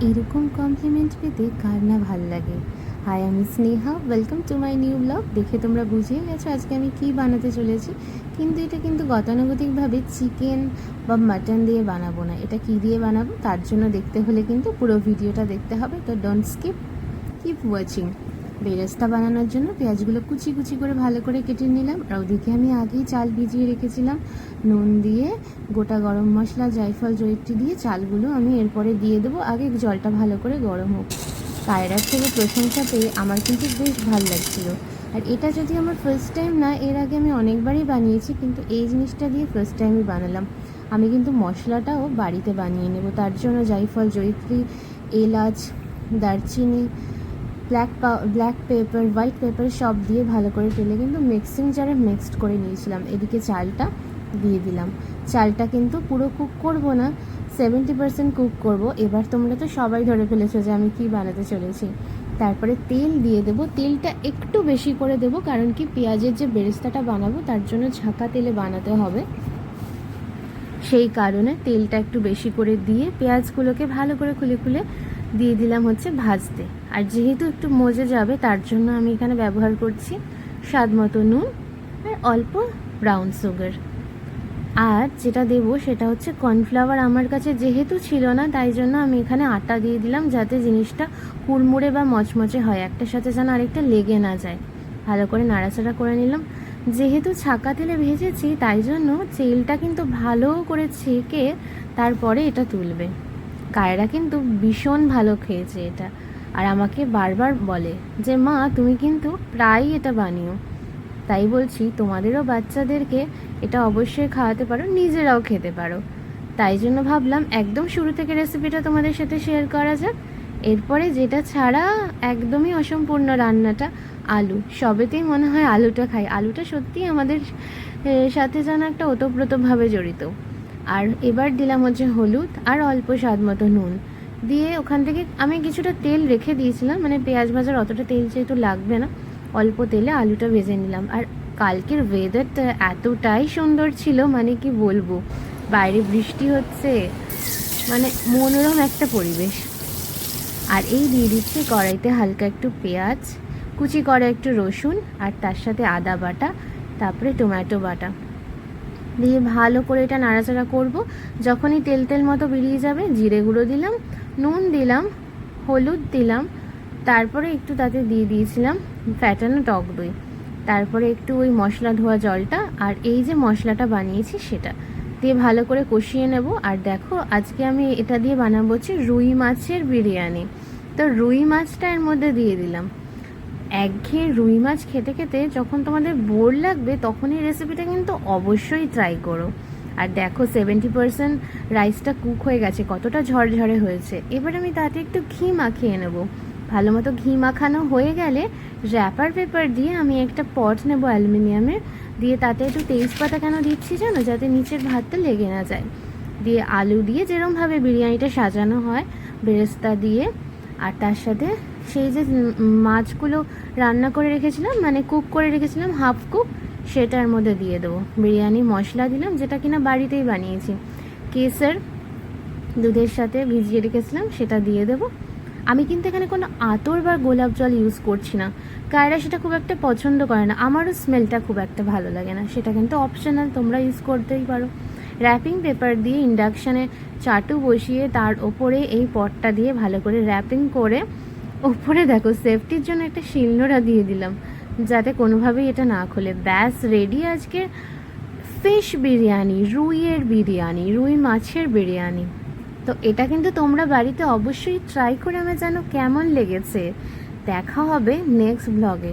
এরকম কমপ্লিমেন্ট পেতে কার না ভাল লাগে। হাই, আমি Sneha, welcome to my new blog. দেখে তোমরা বুঝেই গেছো আজকে আমি কি বানাতে চলেছি, কিন্তু এটা কিন্তু গতানুগতিকভাবে চিকেন বা মাটন দিয়ে বানাবো না। এটা কি দিয়ে বানাবো তার জন্য দেখতে হলে কিন্তু পুরো ভিডিওটা দেখতে হবে, তো ডোন্ট স্কিপ, কিপ ওয়াচিং। বেরেস্তা বানানোর জন্য পেঁয়াজগুলো কুচি কুচি করে ভালো করে কেটে নিলাম, আর ওদিকে আমি আগেই চাল ভিজিয়ে রেখেছিলাম নুন দিয়ে। গোটা গরম মশলা, জায়ফল, জয়িত্রী দিয়ে চালগুলো আমি এরপরে দিয়ে দেবো। আগে জলটা ভালো করে গরম হোক। কায়রার থেকে প্রশংসা পেয়ে আমার কিন্তু বেশ ভালো লাগছিলো। আর এটা যদি আমার ফার্স্ট টাইম না, এর আগে আমি অনেকবারই বানিয়েছি, কিন্তু এই জিনিসটা দিয়ে ফার্স্ট টাইমই বানালাম। আমি কিন্তু মশলাটাও বাড়িতে বানিয়ে নেব। তার জন্য জায়ফল, জয়িত্রী, এলাচ, দারচিনি, ব্ল্যাক পেপার, হোয়াইট পেপার সব দিয়ে ভালো করে তেলে কিন্তু মিক্সিং জারে মিক্সড করে নিয়েছিলাম। এদিকে চালটা দিয়ে দিলাম। চালটা কিন্তু পুরো কুক করব না, 70% কুক করব। এবার তোমরা তো সবাই ধরে ফেলেছো যে আমি কি বানাতে চলেছি। তারপরে তেল দিয়ে দেবো। তেলটা একটু বেশি করে দেবো, কারণ কি পেঁয়াজের যে বেরেস্তাটা বানাবো তার জন্য ঝাঁকা তেলে বানাতে হবে, সেই কারণে তেলটা একটু বেশি করে দিয়ে পেঁয়াজগুলোকে ভালো করে খুলে খুলে দিয়ে দিলাম হচ্ছে ভাজতে। আর যেহেতু একটু মজে যাবে তার জন্য আমি এখানে ব্যবহার করছি স্বাদ মতো নুন আর অল্প ব্রাউন সুগার। আর যেটা দেবো সেটা হচ্ছে কর্নফ্লাওয়ার। আমার কাছে যেহেতু ছিল না তাই জন্য আমি এখানে আটা দিয়ে দিলাম, যাতে জিনিসটা কুড়মুড়ে বা মচমচে হয়, একটার সাথে যেন আরেকটা লেগে না যায়। ভালো করে নাড়াচাড়া করে নিলাম। যেহেতু ছাঁকা তেলে ভেজেছি তাই জন্য তেলটা কিন্তু ভালো করে ছেঁকে তারপরে এটা তুলবে। কায়রা কিন্তু ভীষণ ভালো খেয়েছে এটা, আর আমাকে বারবার বলে যে মা তুমি কিন্তু প্রায়ই এটা বানিও। তাই বলছি তোমাদেরও বাচ্চাদেরকে এটা অবশ্যই খাওয়াতে পারো, নিজেরাও খেতে পারো। তাই জন্য ভাবলাম একদম শুরু থেকে রেসিপিটা তোমাদের সাথে শেয়ার করা যাক। এরপরে যেটা ছাড়া একদমই অসম্পূর্ণ রান্নাটা, আলু। সবেতেই মনে হয় আলুটা খাই। আলুটা সত্যিই আমাদের সাথে যেন একটা ওতপ্রোতভাবে জড়িত। আর এবার দিলাম হচ্ছে হলুদ আর অল্প স্বাদ মতো নুন দিয়ে ওখান থেকে আমি কিছুটা তেল রেখে দিয়েছিলাম, মানে পেঁয়াজ ভাজার অতটা তেল যেহেতু লাগবে না, অল্প তেলে আলুটা ভেজে নিলাম। আর কালকের ওয়েদারটা এতটাই সুন্দর ছিল, মানে কি বলবো, বাইরে বৃষ্টি হচ্ছে, মানে মনোরম একটা পরিবেশ। আর এই দিয়ে দিচ্ছি কড়াইতে হালকা একটু পেঁয়াজ কুচি করা, একটু রসুন, আর তার সাথে আদা বাটা, তারপরে টমেটো বাটা দিয়ে ভালো করে এটা নাড়াচাড়া করব। যখনই তেল তেল মতো বেরিয়ে যাবে জিরে গুঁড়ো দিলাম, নুন দিলাম, হলুদ দিলাম, তারপরে একটু তাতে দিয়ে দিয়েছিলাম ফ্যাটানো টক দই, তারপরে একটু ওই মশলা ধোয়া জলটা, আর এই যে মশলাটা বানিয়েছি সেটা দিয়ে ভালো করে কষিয়ে নেব। আর দেখো আজকে আমি এটা দিয়ে বানাবো হচ্ছে রুই মাছের বিরিয়ানি। তো রুই মাছটা এর মধ্যে দিয়ে দিলাম। একঘেয়ে রুই মাছ খেতে খেতে যখন তোমাদের বোর লাগবে তখন এই রেসিপিটা কিন্তু অবশ্যই ট্রাই করো। আর দেখো 70% রাইসটা কুক হয়ে গেছে, কতটা ঝরঝরে হয়েছে। এবার আমি তাতে একটু ঘি মাখিয়ে নেব। ভালো মতো ঘি মাখানো হয়ে গেলে র্যাপার পেপার দিয়ে আমি একটা পট নেব অ্যালুমিনিয়ামের, দিয়ে তাতে একটু তেজপাতা কেন দিচ্ছি জানো, যাতে নিচের ভাতটা লেগে না যায়। দিয়ে আলু দিয়ে যেরমভাবে বিরিয়ানিটা সাজানো হয় বেরেস্তা দিয়ে, আর তার সাথে সেই যে মাছগুলো রান্না করে রেখেছিলাম, মানে কুক করে রেখেছিলাম হাফ কুক, সেটার মধ্যে দিয়ে দেবো। বিরিয়ানি মশলা দিলাম, যেটা কিনা বাড়িতেই বানিয়েছি, কেসর দুধের সাথে ভিজিয়ে রেখেছিলাম, সেটা দিয়ে দেবো। আমি কিন্তু এখানে কোনো আতর বা গোলাপ জল ইউজ করছি না। কায়রা সেটা খুব একটা পছন্দ করে না, আমারও স্মেলটা খুব একটা ভালো লাগে না। সেটা কিন্তু অপশনাল, তোমরা ইউজ করতেই পারো। র্যাপিং পেপার দিয়ে ইন্ডাকশানে চাটু বসিয়ে তার ওপরে এই পটটা দিয়ে ভালো করে র্যাপিং করে, ওপরে দেখো সেফটির জন্য একটা শিলনোড়া দিয়ে দিলাম, যাতে কোনোভাবেই এটা না খোলে। ব্যাস রেডি আজকের ফিশ বিরিয়ানি, রুইয়ের বিরিয়ানি, রুই মাছের বিরিয়ানি। তো এটা কিন্তু তোমরা বাড়িতে অবশ্যই ট্রাই করে আমার জানো কেমন লেগেছে। দেখা হবে নেক্সট ব্লগে।